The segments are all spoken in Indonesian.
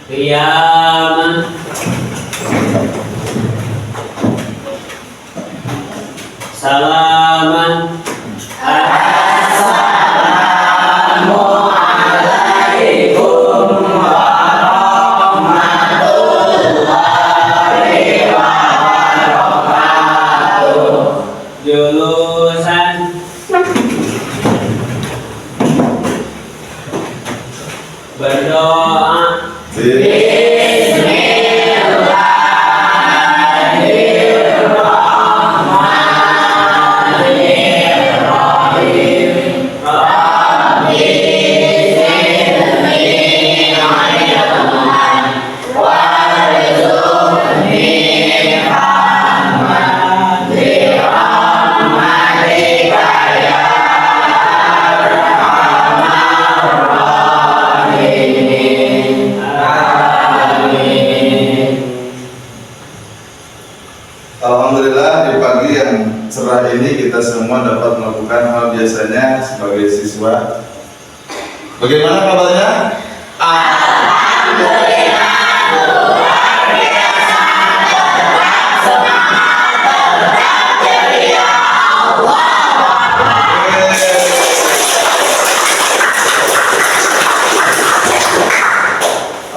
Qiyaman. Salaman. Assalamualaikum warahmatullahi wabarakatuh. Julusan berdoa. Alhamdulillah di pagi yang cerah ini kita semua dapat melakukan hal biasanya sebagai siswa. Bagaimana kabarnya? Alhamdulillah luar biasa, tetap semangat, tetap ceria, Allahu Akbar.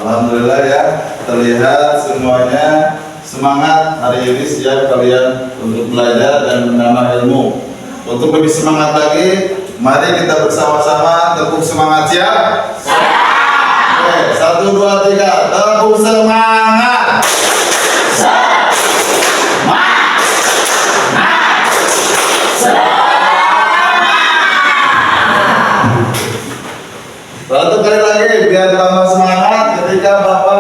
Alhamdulillah ya, terlihat semuanya semangat hari ini, siap kalian untuk belajar dan menambah ilmu. Untuk lebih semangat lagi, mari kita bersama-sama tepuk semangat, siap? Siap. Oke, 1, 2, 3, tepuk semangat. Satu kali lagi biar tambah semangat. Ketika Bapak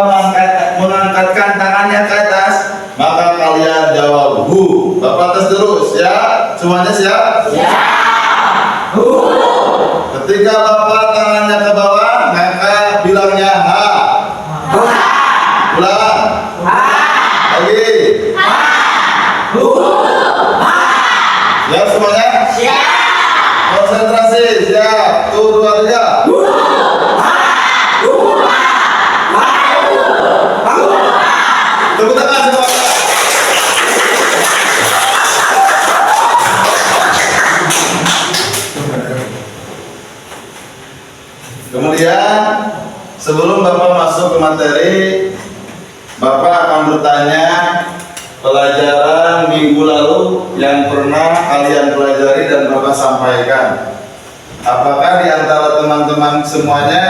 mengangkatkan tangannya ke atas, maka kalian jawab hu. Bapak tes terus ya. Semuanya siap? Siap. Hu. Ketika Bapak tangannya ke bawah, maka bilangnya ha. Ha. Ulang. Ha. Lagi. Ha. Hu. Ha. Siap semuanya? Siap. Konsentrasi. Siap. 1, 2, 3. Hu. Ha. Hu. Ha. Hu. Tepuk tangan semuanya. Kemudian sebelum Bapak masuk ke materi, Bapak akan bertanya pelajaran minggu lalu yang pernah kalian pelajari dan Bapak sampaikan. Apakah di antara teman-teman semuanya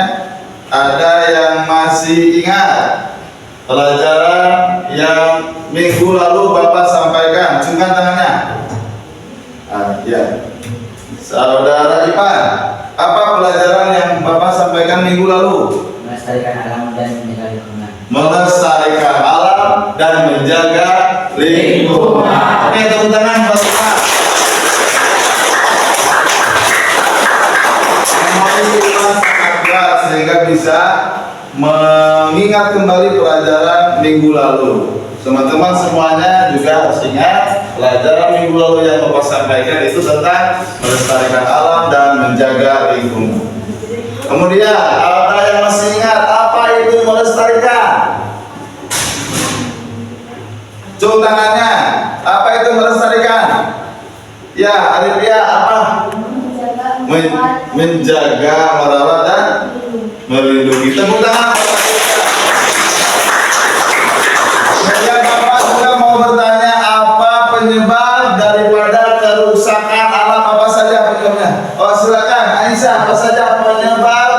ada yang masih ingat pelajaran yang minggu lalu Bapak sampaikan? Cungkan tangannya. Ya. Saudara Ipan, apa pelajaran yang Bapak sampaikan minggu lalu? Melestarikan alam dan menjaga lingkungan. Melestarikan alam dan menjaga lingkungan. Oke, tepuk tangan Bapak. Memori kita sangat berat sehingga bisa mengingat kembali pelajaran minggu lalu. Teman-teman semuanya juga harus ingat pelajaran minggu lalu yang Bapak sampaikan itu tentang melestarikan alam dan menjaga lingkungan. Kemudian ada yang masih ingat apa itu melestarikan? Cung tangannya. Apa itu melestarikan? Ya, Arifia, apa? Menjaga, merawat dan melindungi. Tepuk tangan. Kemudian Bapak juga mau bertanya apa penyebab daripada kerusakan alam, apa saja penyebabnya? Oh silakan Aisyah, apa saja penyebab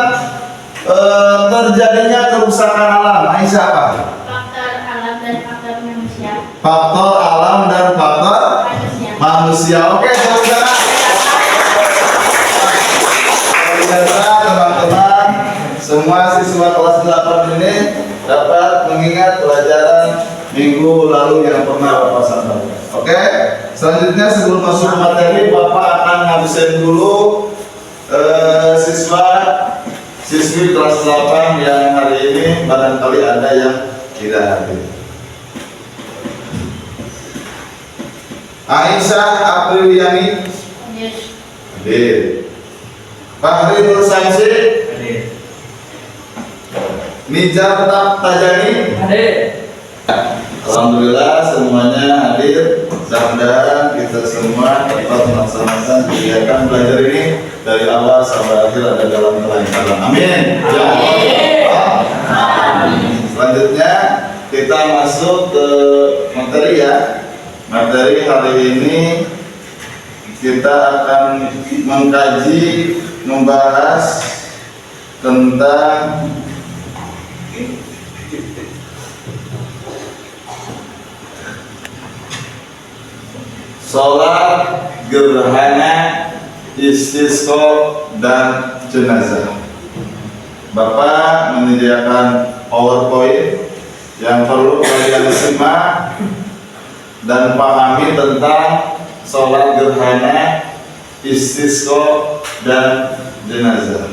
terjadinya kerusakan alam? Aisyah apa? Faktor alam dan faktor manusia. Faktor alam dan faktor manusia. Oke, teman-teman. Ternyata teman-teman semua siswa kelas 8 ini dapat mengingat pelajaran minggu lalu yang pernah Bapak sampaikan. Oke, selanjutnya sebelum masuk ke materi, Bapak akan ngabisin dulu siswi kelas 8 yang hari ini barangkali ada yang tidak hadir. Aisyah Apriliani. Hadir. Hadir. Fahri Nur Samsi. Hadir. Nijar Tajani. Hadir. Alhamdulillah semuanya hadir dan kita semua dapat melaksanakan kegiatan belajar ini dari awal sampai akhir ada dalam kelancaran. Amin. Ya Allah. Amin. Selanjutnya kita masuk ke materi ya. Materi hari ini kita akan mengkaji, membahas tentang sholat gerhana, istisqa dan jenazah. Bapak menyediakan PowerPoint yang perlu kalian simak dan pahami tentang sholat gerhana, istisqa dan jenazah.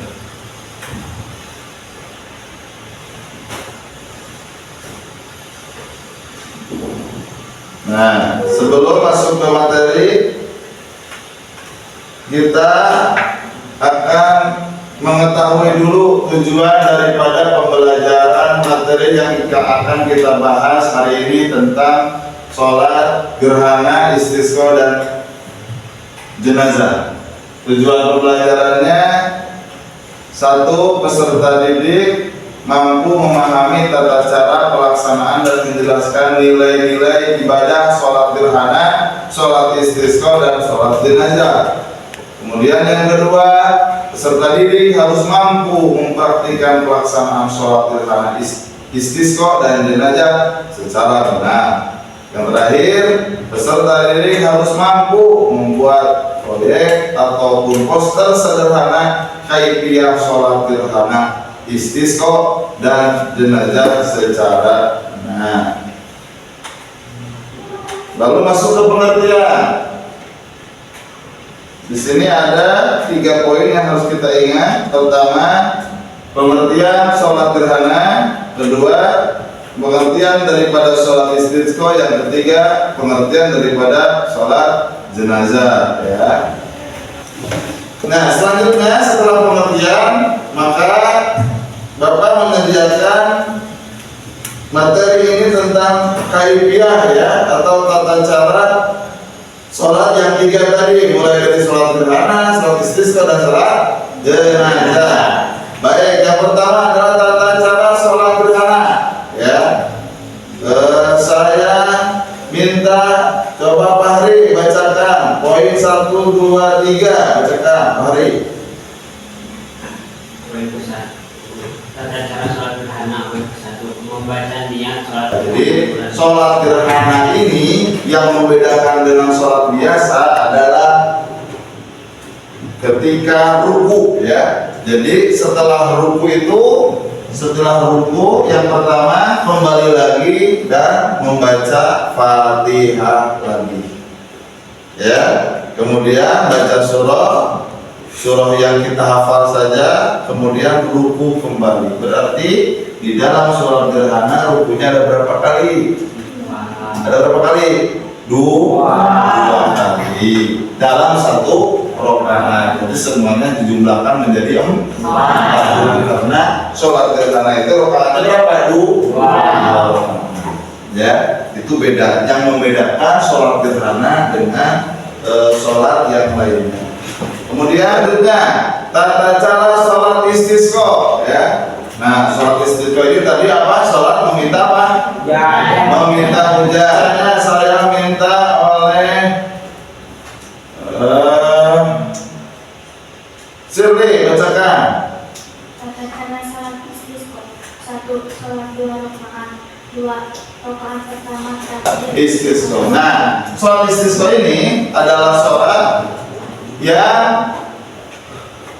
Nah, sebelum masuk ke materi, kita akan mengetahui dulu tujuan daripada pembelajaran materi yang akan kita bahas hari ini tentang sholat gerhana, istisqa dan jenazah. Tujuan pembelajarannya, satu, peserta didik mampu memahami tata cara pelaksanaan dan menjelaskan nilai-nilai ibadah sholat gerhana, sholat istisqa dan sholat jenazah. Kemudian yang kedua, peserta didik harus mampu mempraktikkan pelaksanaan sholat gerhana, istisqa dan jenazah secara benar. Yang terakhir, peserta didik harus mampu membuat proyek ataupun poster sederhana kaifiah sholat gerhana, istisqa dan jenazah secara benar. Lalu masuk ke pengertian. Di sini ada 3 poin yang harus kita ingat. Pertama, pengertian sholat gerhana. Kedua, pengertian daripada sholat istisqa. Yang ketiga, pengertian daripada sholat jenazah. Ya. Nah, selanjutnya setelah pengertian, maka Bapak menyediakan materi ini tentang kaifiah ya, atau tata cara sholat yang 3 tadi, mulai dari sholat gerhana, sholat istisqa dan sholat jenazah. Baik, yang pertama adalah tata cara sholat gerhana ya. Saya minta coba Fahri bacakan poin 1, 2, 3, bacakan Fahri. Poin ke-1, tata cara sholat gerhana. Poin ke-1, membaca niat sholat. Jadi sholat gerhana ini yang membedakan dengan sholat biasa adalah ketika ruku ya. Jadi setelah ruku yang pertama kembali lagi dan membaca Fatihah lagi ya. Kemudian baca surah yang kita hafal saja, kemudian ruku kembali. Berarti di dalam sholat gerhana rukunya ada berapa kali? Ada berapa kali? 2 kali dalam 1 rakaat. Jadi semuanya dijumlahkan menjadi 4. Karena sholat gerhana itu rakaatnya berapa? 2. Ya, itu beda. Yang membedakan sholat gerhana dengan sholat yang lainnya. Kemudian berikutnya tata cara sholat istisqa ya. Nah, sholat istisqa ini tadi apa? Sholat meminta apa? Meminta hujan. Saya minta oleh Sirli, bacakan. Tata cara sholat istisqa. 1. Sholat 2 rakaat. 2. Rakaat pertama takbir. Istisqa. Nah, sholat istisqa ini adalah sholat yang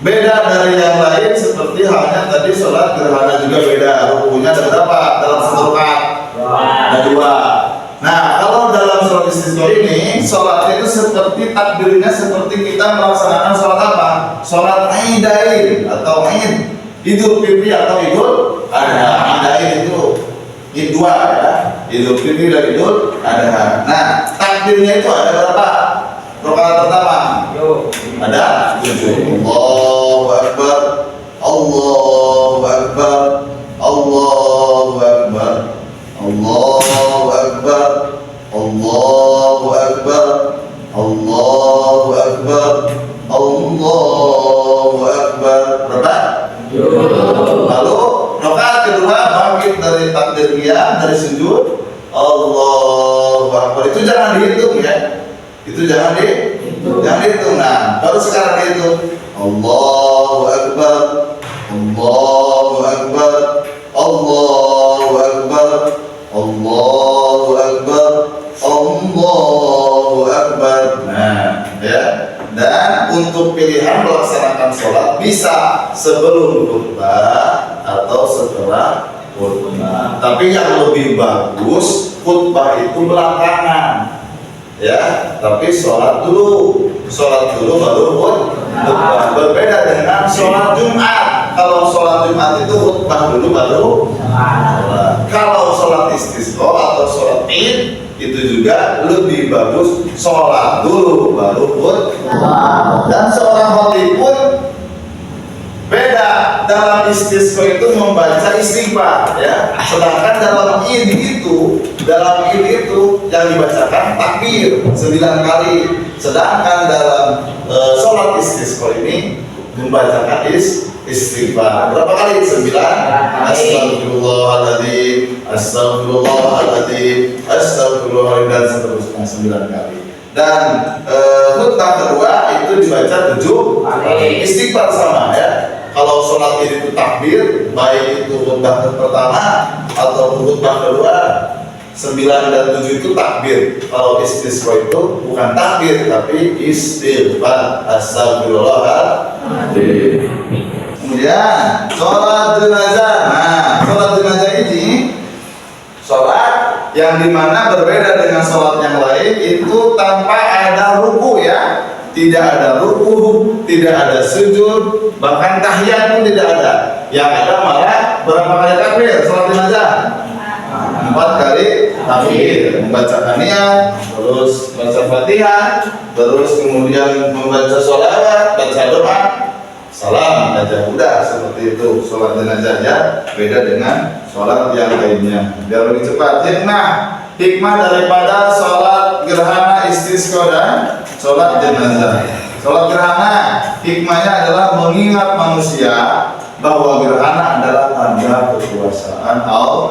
beda dari yang lain, seperti halnya tadi sholat gerhana juga beda. Rukunya ada berapa dalam 1 rakaat? Ada 2. Nah, kalau dalam sholat istisqa ini, sholatnya itu seperti takbirnya seperti kita melaksanakan sholat apa? Sholat Aidain atau Aid, Idul Fitri atau Idul Adha. Aidain itu Id 2 ya, Idul Fitri dan Idul Adha. Nah, takbirnya itu ada berapa? Rakaat pertama ada 7. Allahu Akbar, Allahu Akbar, Allahu Akbar, Allahu Akbar, Allahu Akbar, Allahu Akbar, Allahu Akbar. Berapa? Lalu rakaat kedua bangkit dari takbiriyah, dari sujud, Allahu Akbar. Itu jangan dihitung ya. Itu jangan dihitung. Nah, baru sekarang dihitung. Allahu Akbar, Allahu Akbar, Allahu Akbar, Allahu Akbar, Allahu Akbar. Nah, ya. Dan untuk pilihan melaksanakan sholat bisa sebelum khutbah atau setelah khutbah. Tapi yang lebih bagus khutbah itu belakangan. Ya, tapi sholat dulu baru khutbah. Berbeda dengan sholat Jumat. Kalau sholat Jumat itu khutbah dulu baru sholat. Kalau sholat istisqa atau sholat Id itu juga lebih bagus sholat dulu baru khutbah. Dan seorang khatib pun beda. Dalam istisqa itu membaca istighfar, ya. Sedangkan dalam id itu yang dibacakan takbir 9 kali. Sedangkan dalam sholat istisqa ini membacakan istighfar berapa kali? 9. Astagfirullahaladzim, Astagfirullahaladzim, Astagfirullahaladzim, dan seterusnya 9 kali. Dan khutbah kedua itu dibaca 7 kali. Istighfar sama ya. Kalau sholat itu takbir, baik itu khutbah pertama atau khutbah kedua, 9 dan 7 itu takbir. Kalau istisqa itu bukan takbir tapi istighfar. Astagfirullahaladzim. Kemudian sholat jenazah. Nah, sholat jenazah ini sholat yang dimana berbeda dengan sholat yang lain itu tanpa ada ruku ya. Tidak ada ruku, tidak ada sujud, bahkan tahiyat pun tidak ada. Yang ada malah berapa kali takbir sholat jenazah? 4 kali takbir, membaca niat, terus baca Fatihah, terus kemudian membaca sholawat, baca doa, salam aja, udah seperti itu sholat jenazahnya. Beda dengan sholat yang lainnya. Biar lebih cepat. Hikmah daripada sholat gerhana, istisqa dan sholat jenazah. Sholat gerhana hikmahnya adalah mengingat manusia bahwa gerhana adalah tanda kekuasaan Allah.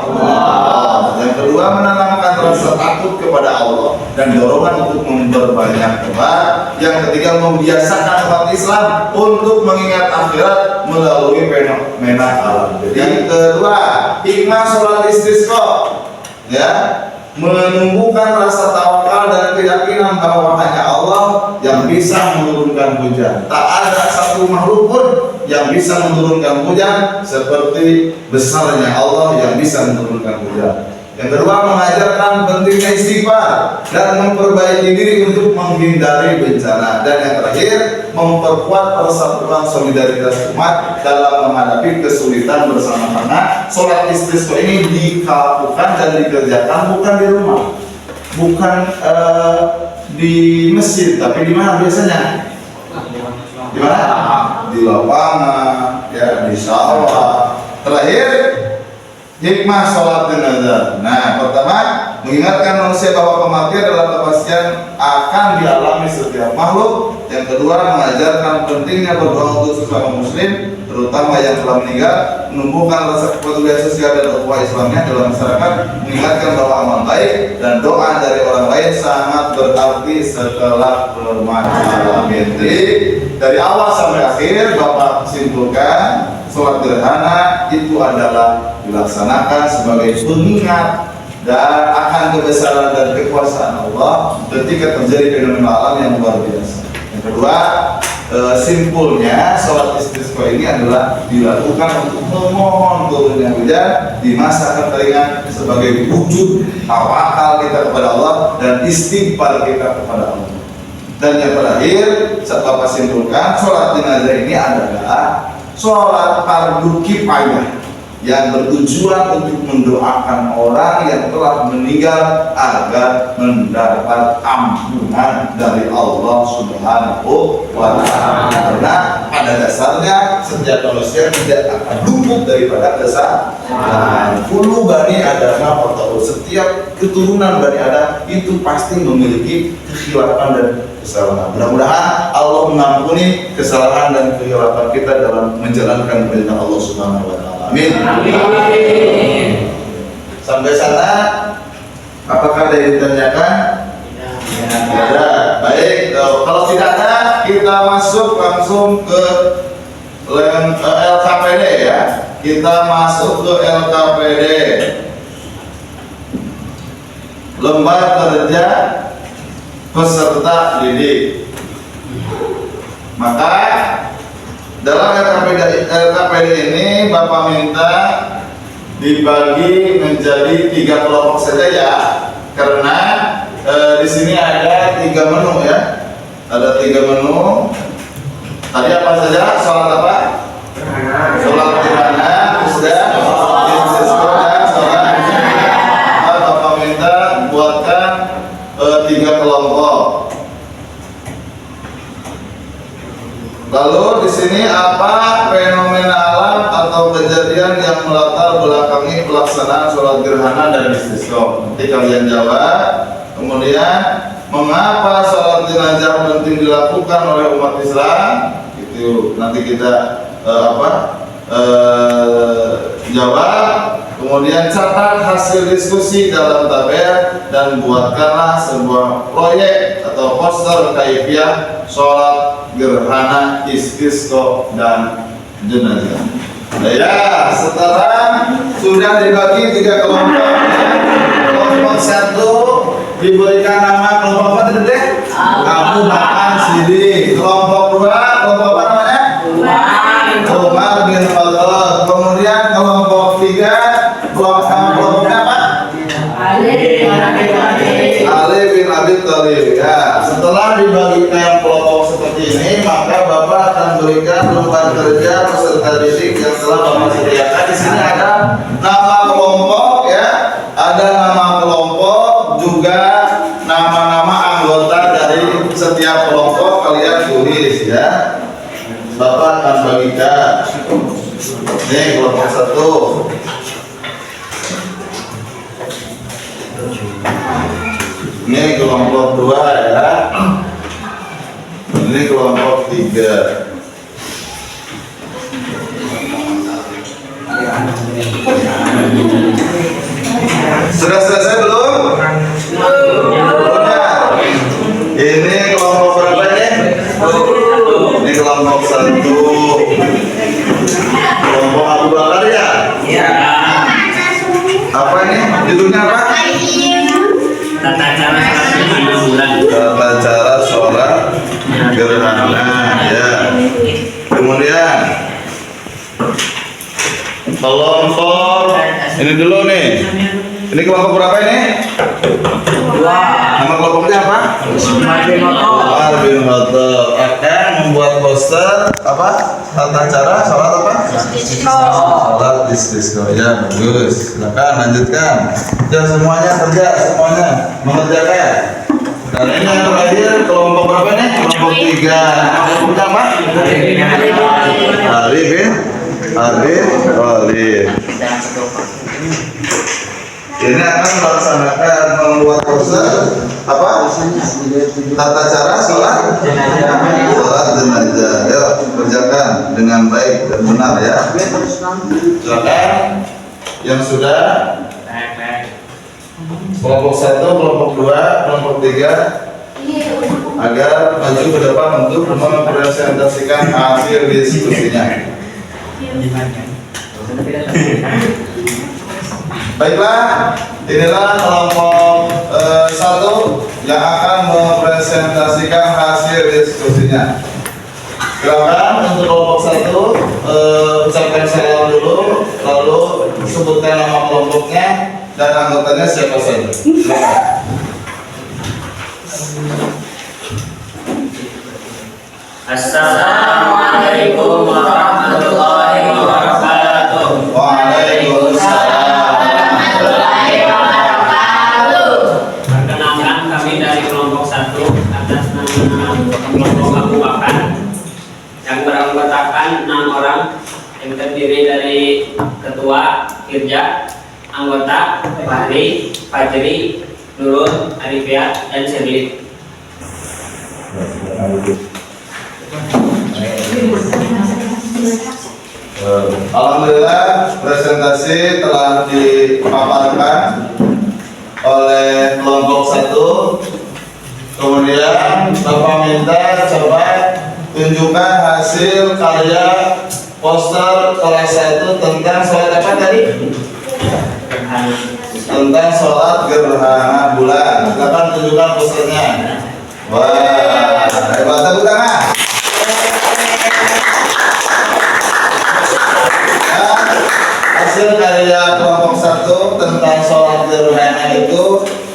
Yang kedua, menanamkan rasa takut kepada Allah dan dorongan untuk memperbanyak doa. Yang ketiga, membiasakan umat Islam untuk mengingat akhirat melalui fenomena alam. Yang kedua, hikmah sholat istisqa ya, menumbuhkan rasa tawakal dan keyakinan bahwa hanya Allah yang bisa menurunkan hujan. Tak ada satu makhluk pun yang bisa menurunkan hujan seperti besarnya Allah yang bisa menurunkan hujan. Yang kedua, mengajarkan pentingnya istighfar dan memperbaiki diri untuk menghindari bencana. Dan yang terakhir, memperkuat persatuan solidaritas umat dalam menghadapi kesulitan bersama. Karena sholat istisqa ini dilakukan dan dikerjakan bukan di rumah, bukan di masjid, tapi di mana biasanya? Di mana? Di lapangan, ya, di sawah. Terakhir, hikmah sholat jenazah. Nah, pertama, mengingatkan manusia bahwa kematian adalah kepastian akan dialami setiap makhluk. Yang kedua, mengajarkan pentingnya berdoa untuk sesama muslim, terutama yang telah meninggal, menumbuhkan rasa kepedulian sosial dan ukhuwah Islamnya dalam masyarakat, mengingatkan bahwa amal baik dan doa dari orang lain sangat berarti setelah kematian. Jadi, dari awal sampai akhir, Bapak simpulkan sholat gerhana itu adalah dilaksanakan sebagai pengingat dan akan kebesaran dan kekuasaan Allah ketika terjadi fenomena alam yang luar biasa. Yang kedua, simpulnya sholat istisqa ini adalah dilakukan untuk memohon turunnya hujan di masa kekeringan sebagai wujud tawakal kita kepada Allah dan istighfar kita kepada Allah. Dan yang terakhir, Bapak simpulkan sholat jenazah ini adalah sholat fardu kifayah yang bertujuan untuk mendoakan orang yang telah meninggal agar mendapat ampunan dari Allah Subhanahu wa Ta'ala. Karena pada dasarnya setiap manusia tidak akan luput daripada kesalahan. Kullu bani Adam atau setiap keturunan Bani Adam itu pasti memiliki kekhilafan dan kesalahan. Mudah-mudahan Allah mengampuni kesalahan dan kekhilafan kita dalam menjalankan perintah Allah Subhanahu wa Ta'ala. Amin. Amin. Sampai sana, apakah ada yang ditanyakan? Tidak ada. Baik, kalau tidak ada, kita masuk langsung ke LKPD ya. Kita masuk ke LKPD. Lembar Kerja Peserta Didik. Maka dalam LKPD ini Bapak minta dibagi menjadi 3 kelompok saja ya, karena di sini ada 3 menu ya, ada 3 menu. Tadi apa saja? Sholat apa? Sholat gerhana, sudah. Sholat. Bapak minta buatkan 3 kelompok. Lalu di sini apa fenomena alam atau kejadian yang melatar belakangi pelaksanaan sholat gerhana dan istisqa? Nanti kalian jawab. Kemudian mengapa sholat jenazah penting dilakukan oleh umat Islam? Itu nanti kita jawab. Kemudian catat hasil diskusi dalam tabel dan buatkanlah sebuah proyek atau poster kaifiah sholat gerhana, istisqa dan jenazah. Nah, ya, setelah sudah dibagi 3 kelompok, kelompok 1 diberikan nama kelompok apa tadi deh? Kamu makan sini. Kelompok 2, kelompok apa namanya? Umar bin Khattab. Kemudian kelompok 3, kelompoknya apa? Ali bin Abi Thalib. Ya, setelah dibagikan kelompok seperti ini, maka Bapak akan berikan lembar kerja peserta didik yang telah Bapak sediakan. Di sini ada nama kelompok ya, ada nama kelompok juga nama-nama anggota dari setiap kelompok kalian tulis ya. Bapak akan bagikan. Ini kelompok 1. Ini kelompok 2 ya. Ini kelompok 3. Sudah selesai belum? Sudah. Ini kelompok berapa ini? Ini kelompok 1. Kelompok Abu Bakar ya? Iya. Apa ini? Judulnya apa? Tata cara sholat 5 bulan. Tata cara sholat gerhana ya. Kemudian kelompok ini dulu nih. Ini kelompok berapa ini? 2. Nama kelompoknya apa? Umar bin Khattab akan membuat poster apa? Tata cara sholat apa? Sholat istisqa. Ya, bagus. Silakan lanjutkan. Ya, semuanya kerja, semuanya mengerjakan. Dan ini yang terakhir kelompok berapa nih? Kelompok 3. Kelompoknya apa? Ali bin Abi Thalib. Ini akan melaksanakan membuat poster apa? Tata cara sholat jenazah. Yuk kerjakan dengan baik dan benar ya. Silakan yang sudah. Kelompok 1, kelompok 2, kelompok 3 agar maju ke depan untuk mempresentasikan hasil diskusinya. Baiklah, inilah kelompok 1 yang akan mempresentasikan hasil diskusinya. Silakan untuk kelompok 1 ucapkan salam dulu, lalu sebutkan nama kelompoknya dan anggotanya siapa saja. Silakan. Assalamualaikum warahmatullahi wabarakatuh. Waalaikumsalam kelompok Abu Bakar yang beranggotakan 6 orang yang terdiri dari ketua, Irja, anggota, Fahri, Fajri, Nurul, Arifia, dan Sherly. Alhamdulillah, presentasi telah dipaparkan oleh kelompok 1. Kemudian Bapak minta coba tunjukkan hasil karya poster kelas 1 tentang sholat apa tadi? Tentang sholat gerhana bulan. Silakan tunjukkan posternya. Wah, hebat, tepuk tangan. Hasil karya kelompok 1 tentang sholat gerhana itu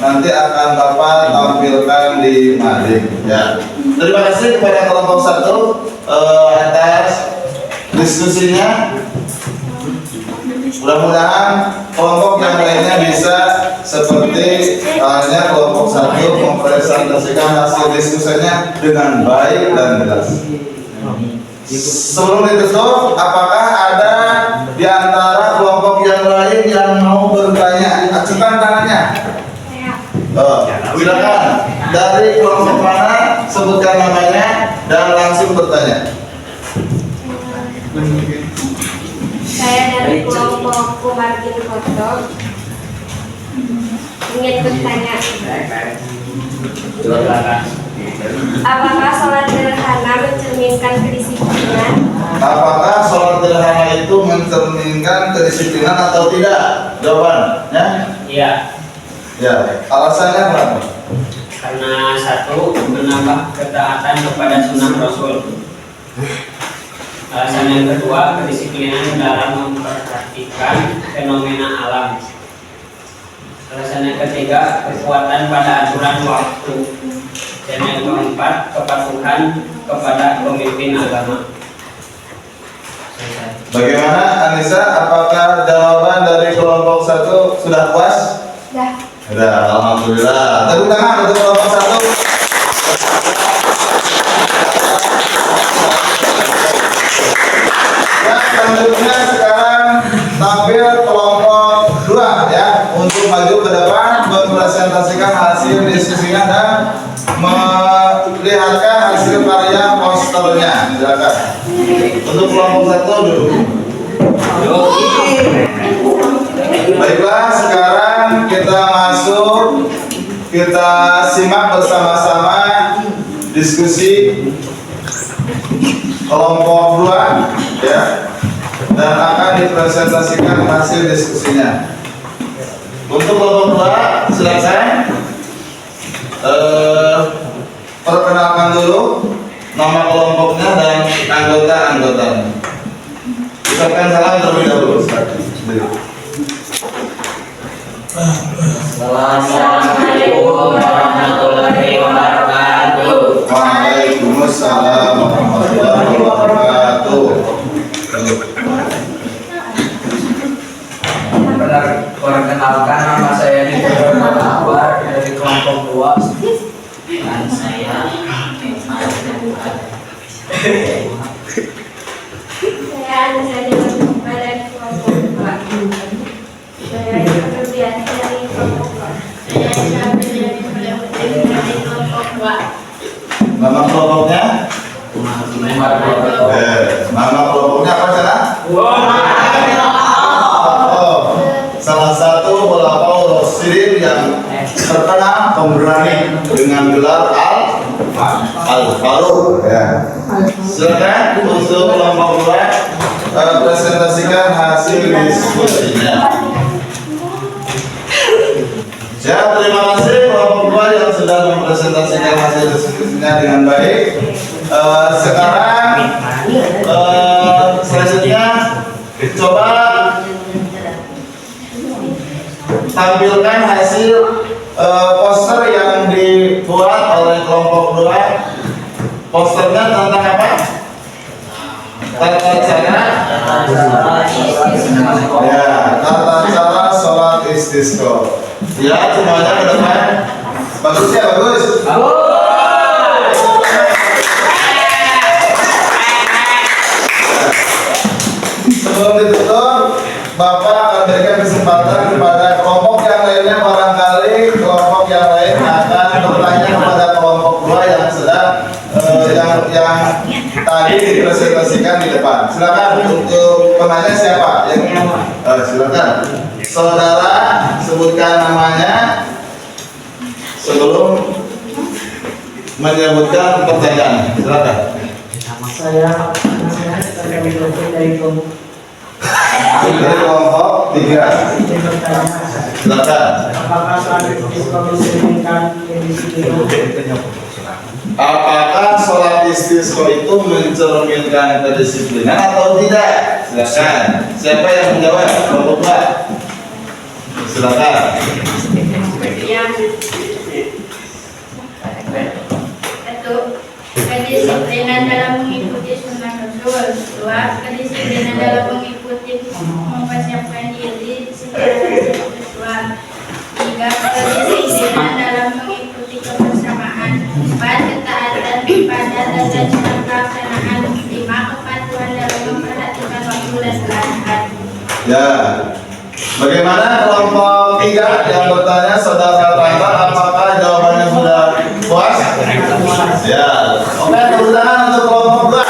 nanti akan Bapak tampilkan di mading. Ya. Terima kasih kepada kelompok 1 atas diskusinya. Mudah-mudahan kelompok yang lainnya bisa seperti halnya kelompok 1 mempresentasikan hasil diskusinya dengan baik dan jelas. Sebelum ditutup, apakah ada di antara kelompok yang lain yang mau bertanya? Acungkan tangannya. Silakan. Dari kelompok mana? Sebutkan namanya dan langsung bertanya. Saya dari kelompok Kumargin Koto ingin bertanya, apakah sholat gerhana mencerminkan kedisiplinan? Apakah sholat gerhana itu mencerminkan kedisiplinan atau tidak? Jawabannya? Iya, Ya. Alasannya kenapa? karena 1. Menambah ketaatan kepada sunnah Rasul. Alasan yang kedua, kedisiplinan dalam memperhatikan fenomena alam. Alasan yang ketiga, kekuatan pada aturan waktu. Dan yang keempat, kepatuhan kepada pemimpin agama. Bagaimana Anissa? Apakah jawaban dari kelompok 1 sudah puas? Sudah, alhamdulillah. Tepuk tangan untuk kelompok 1. Ya, selanjutnya sekarang tampil kelompok 2 ya, untuk maju ke depan mempresentasikan hasil diskusinya dan melihatkan hasil karya posternya. Silakan. Untuk kelompok 1 dulu. Baiklah, sekarang kita masuk, kita simak bersama-sama diskusi kelompok 2 ya, dan akan dipresentasikan hasil diskusinya. Untuk kelompok 2, silakan perkenalkan dulu nama kelompoknya dan anggota-anggotanya. Ucapkan salam terlebih dahulu. Assalamualaikum warahmatullahi wabarakatuh. Waalaikumsalam warahmatullahi wabarakatuh. Perkenalkan, nama saya Nidul Akbar dari kelompok 2. Dan saya Saya Anissa dari kelompok 2. Saya Febrianti dari kelompok 2. Saya Syafri dari kelompok 2. Nama kelompoknya? Nama kelompoknya apa sana? Salah satu ulama Rasul yang terkenal pemberani dengan gelar Al-Faruq ya. Silakan untuk kelompok 2 presentasikan hasil diskusinya. Ya, terima kasih kelompok 2 yang sudah mempresentasikan hasil diskusinya dengan baik. Sekarang selanjutnya coba tampilkan hasil poster yang dibuat oleh kelompok 2. Posternya tentang apa? Tata cara ya, tata cara sholat istisqa. Ya, semuanya ke depan. Bagus ya, bagus. kesempatan kepada kelompok yang lainnya, barangkali kelompok yang lain akan bertanya kepada kelompok dua yang sedang yang tadi dipresentasikan di depan. Silakan untuk penanya siapa? Silakan. Saudara sebutkan namanya sebelum menyebutkan pertanyaan. Silakan. Saya dari kelompok Dari kelompok 3. Silakan. apakah saat itu mencerminkan kedisiplinan? Apakah sholat istisqa itu mencerminkan kedisiplinan atau tidak? Silakan. Siapa yang menjawab? Kelompok 2. Silakan. Satu, kedisiplinan dalam mengikuti sunnah Rasul. Dua, kedisiplinan dalam mengikuti mempersiapkan diri secara seksual. Tiga, kedisiplinan dalam mengikuti kebersamaan. Empat, ketaatan pada azan dan pelaksanaan. Lima, kepatuhan dalam memperhatikan waktu dan perasaan. Ya. Bagaimana kelompok 3 yang bertanya saudara Ranta, apakah jawabannya sudah puas? Ya. Oke, tepuk tangan untuk kelompok 2.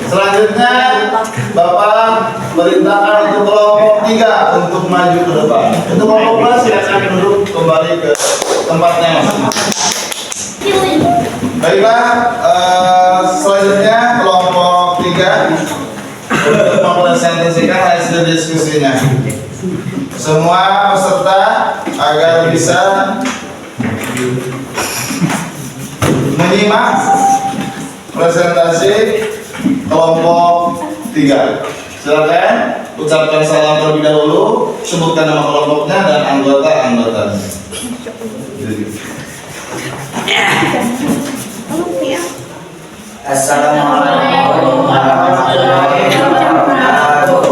Selanjutnya Bapak merintahkan untuk kelompok 3 untuk maju ke depan. Untuk kelompok 2 silakan duduk kembali ke tempatnya masing-masing. Baiklah, selanjutnya kelompok 3 untuk mempresentasikan hasil diskusinya. Semua peserta agar bisa menyimak presentasi kelompok 3. Silakan ucapkan salam terlebih dahulu, sebutkan nama kelompoknya dan anggota-anggotanya. Assalamualaikum warahmatullahi wabarakatuh.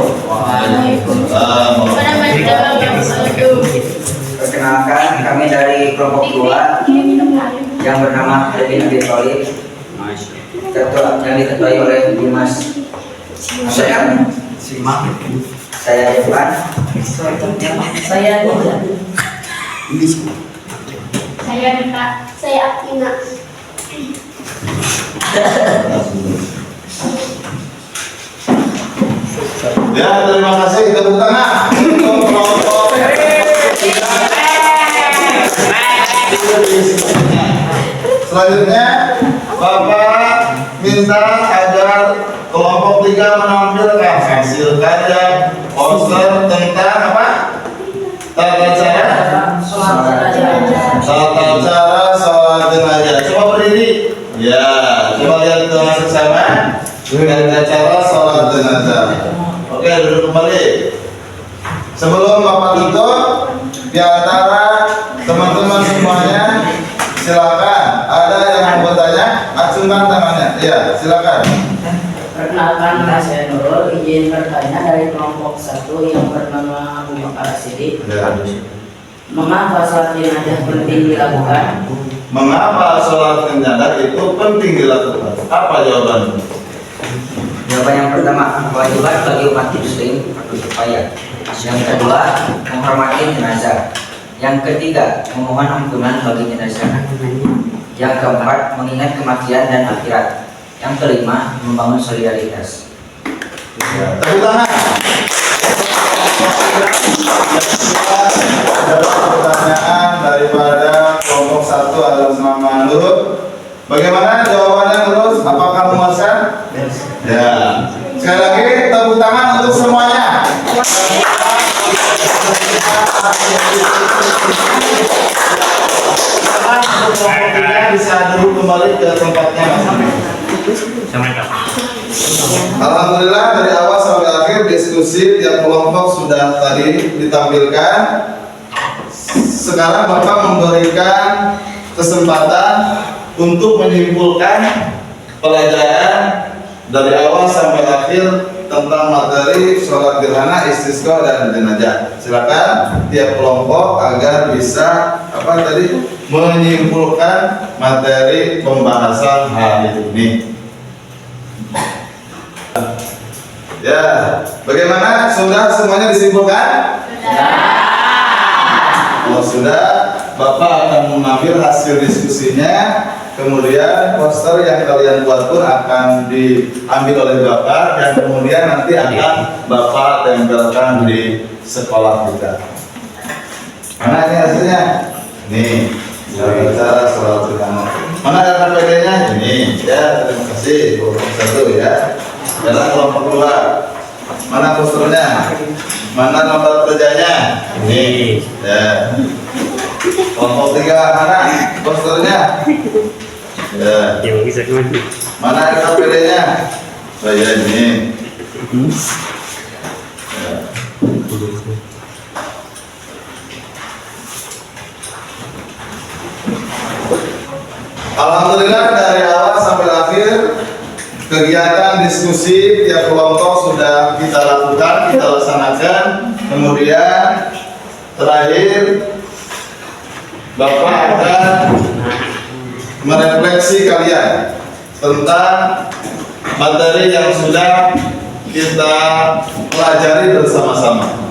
Perkenalkan, kami dari kelompok 2 yang bernama Edwin Abi Tholib, yang diketuai oleh Dimas Saya Depan. Saya Saya Rita. Saya Akina. Ya, terima kasih. Tepuk tangan untuk kelompok 3. Selanjutnya Bapak minta agar kelompok 3 menampilkan hasil karya poster tentang apa? Tata cara sholat jenazah. Coba berdiri. Ya, coba lihat dengan bersama tata cara sholat jenazah. Oke, duduk kembali. Sebelum Bapak tutup, di antara teman-teman semuanya, silakan. Ada yang mau bertanya? Acungkan tangannya. Ya, silakan. Perkenalkan, saya Nurul, izin bertanya dari kelompok 1 yang bernama Abu Bakar Sidik. Ya. Mengapa sholat jenazah penting dilakukan? Mengapa sholat jenazah itu penting dilakukan? Apa jawabannya? Jawaban yang pertama, kewajiban bagi umat muslim supaya. Yang kedua, menghormati jenazah. Yang ketiga, memohon ampunan bagi jenazah. Yang keempat, mengingat kematian dan akhirat. Yang kelima, membangun solidaritas. Tepuk tangan. Ada pertanyaan daripada kelompok 1 atas nama Nurul. Bagaimana jawabannya Nurul? Apakah memuaskan? Ya. Sekali lagi tepuk tangan untuk semuanya. Bisa duduk kembali ke tempatnya masing-masing. Alhamdulillah dari awal sampai akhir diskusi tiap kelompok sudah tadi ditampilkan. Sekarang Bapak memberikan kesempatan untuk menyimpulkan pelajaran dari awal sampai akhir tentang materi sholat gerhana, istisqa dan jenazah. Silakan tiap kelompok agar bisa menyimpulkan materi pembahasan hari ini. Ya, bagaimana? Sudah semuanya disimpulkan? Kalau sudah, Bapak akan mengambil hasil diskusinya. Kemudian poster yang kalian buat pun akan diambil oleh Bapak dan kemudian nanti akan Bapak tempelkan di sekolah kita. Mana ini hasilnya? Nih, cara sholat pertama. Mana ada KPD-nya? Ini. Ya, terima kasih. Kelompok 1 ya. Jalan kelompok 2. Mana posternya? Mana nomor kerjanya? Ini. Ya. Kelompok 3 mana posternya? Ya. Mana KPD-nya? Saya ini. Ya. Alhamdulillah dari awal sampai akhir kegiatan diskusi tiap kelompok sudah kita lakukan, kita laksanakan. Kemudian terakhir Bapak akan merefleksi kalian tentang materi yang sudah kita pelajari bersama-sama.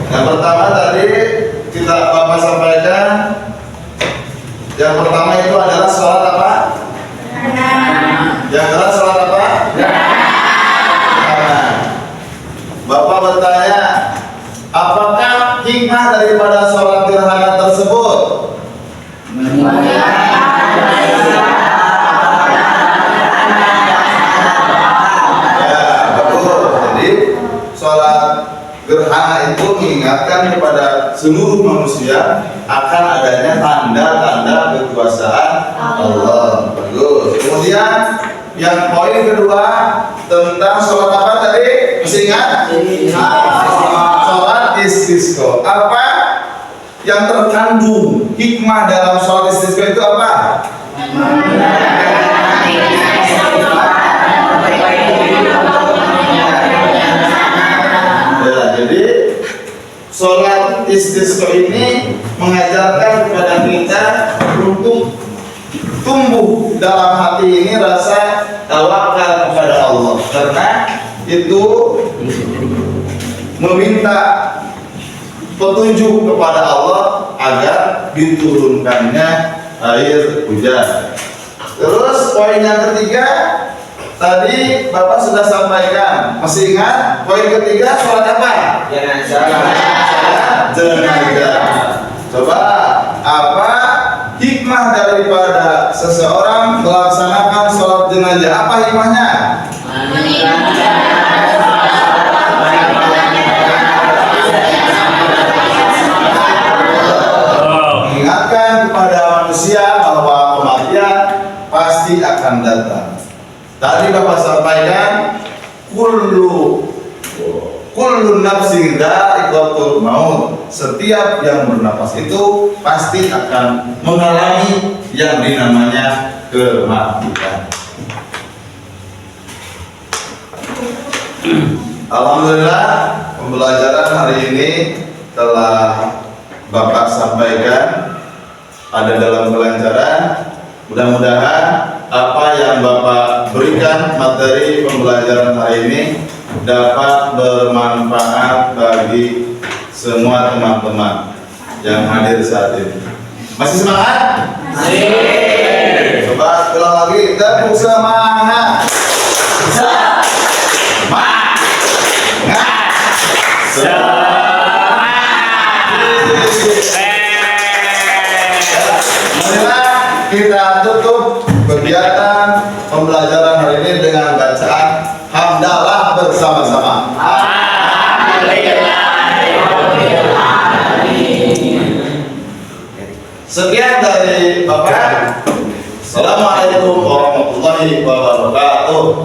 Yang pertama tadi kita Bapak sampaikan, yang pertama itu adalah sholat apa? Yang adalah sholat apa? Bapak bertanya, apakah hikmah daripada sholat gerhana tersebut? Ya, betul. Jadi sholat gerhana itu mengingatkan kepada seluruh manusia akan adanya tanda-tanda kekuasaan Allah. Bagus. Kemudian yang poin kedua tentang sholat apa tadi? Masih ingat? Sholat istisqa. Apa yang terkandung hikmah dalam sholat istisqa itu apa? Ya, jadi sholat istisqa ini mengajarkan kepada kita untuk tumbuh dalam hati ini rasa tawakal kepada Allah, karena itu meminta petunjuk kepada Allah agar diturunkannya air hujan. Terus poin yang ketiga tadi Bapak sudah sampaikan, masih ingat? Poin ketiga sholat apa? Jenazah. Coba apa hikmah daripada seseorang melaksanakan sholat jenazah? Apa hikmahnya? Mengingatkan kepada manusia bahwa kematian pasti akan datang. Tadi Bapak sampaikan kullu nafsin dha'iqatul maut. Setiap yang bernapas itu pasti akan mengalami yang dinamanya kematian. Alhamdulillah pembelajaran hari ini telah Bapak sampaikan ada dalam kelancaran. Mudah-mudahan apa yang Bapak berikan materi pembelajaran hari ini dapat bermanfaat bagi semua teman-teman yang hadir saat ini. Masih semangat? Masih. Coba ulang lagi, tepuk semangat. Marilah kita tutup kegiatan pembelajaran hari ini dengan bacaan hamdalah bersama-sama. Sekian dari Bapak. Assalamualaikum warahmatullahi wabarakatuh.